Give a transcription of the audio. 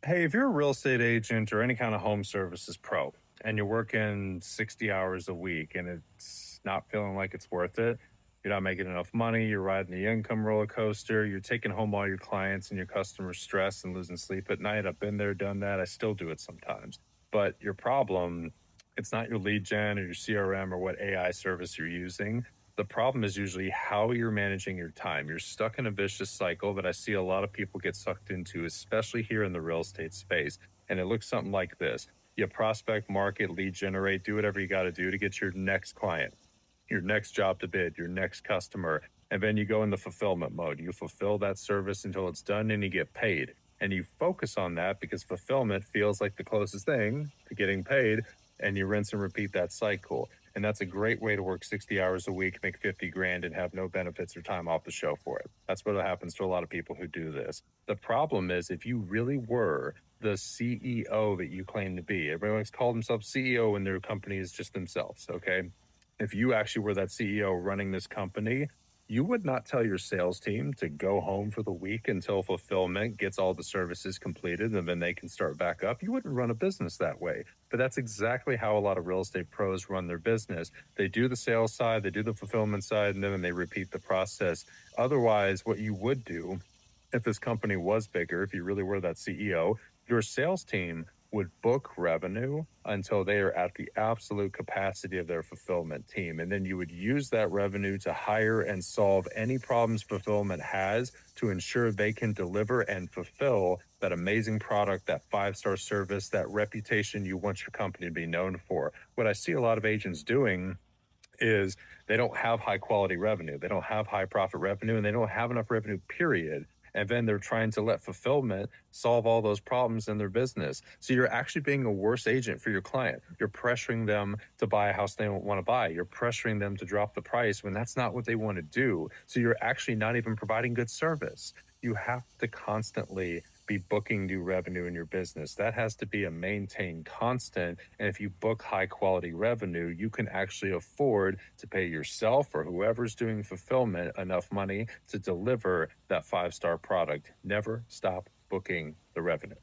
Hey, if you're a real estate agent or any kind of home services pro and you're working 60 hours a week and it's not feeling like it's worth it, you're not making enough money, you're riding the income roller coaster, you're taking home all your clients and your customers' stress and losing sleep at night. I've been there, done that. I still do it sometimes. But your problem, it's not your lead gen or your CRM or what AI service you're using. The problem is usually how you're managing your time. You're stuck in a vicious cycle that I see a lot of people get sucked into, especially here in the real estate space. And it looks something like this. You prospect, market, lead generate, do whatever you got to do to get your next client, your next job to bid, your next customer. And then you go in the fulfillment mode. You fulfill that service until it's done and you get paid. And you focus on that because fulfillment feels like the closest thing to getting paid. And you rinse and repeat that cycle. And that's a great way to work 60 hours a week, make 50 grand, and have no benefits or time off the show for it. That's what happens to a lot of people who do this. The problem is if you really were the CEO that you claim to be, everyone's called themselves CEO when their company is just themselves, okay? If you actually were that CEO running this company, you would not tell your sales team to go home for the week until fulfillment gets all the services completed and then they can start back up. You wouldn't run a business that way. But that's exactly how a lot of real estate pros run their business. They do the sales side, they do the fulfillment side, and then they repeat the process. Otherwise, what you would do if this company was bigger, if you really were that CEO, your sales team would book revenue until they are at the absolute capacity of their fulfillment team. And then you would use that revenue to hire and solve any problems fulfillment has to ensure they can deliver and fulfill that amazing product, that five-star service, that reputation you want your company to be known for. What I see a lot of agents doing is they don't have high quality revenue. They don't have high profit revenue and they don't have enough revenue, period. And then they're trying to let fulfillment solve all those problems in their business. So you're actually being a worse agent for your client. You're pressuring them to buy a house they don't want to buy. You're pressuring them to drop the price when that's not what they want to do. So you're actually not even providing good service. You have to constantly be booking new revenue in your business. That has to be a maintained constant. And if you book high quality revenue, you can actually afford to pay yourself or whoever's doing fulfillment enough money to deliver that five-star product. Never stop booking the revenue.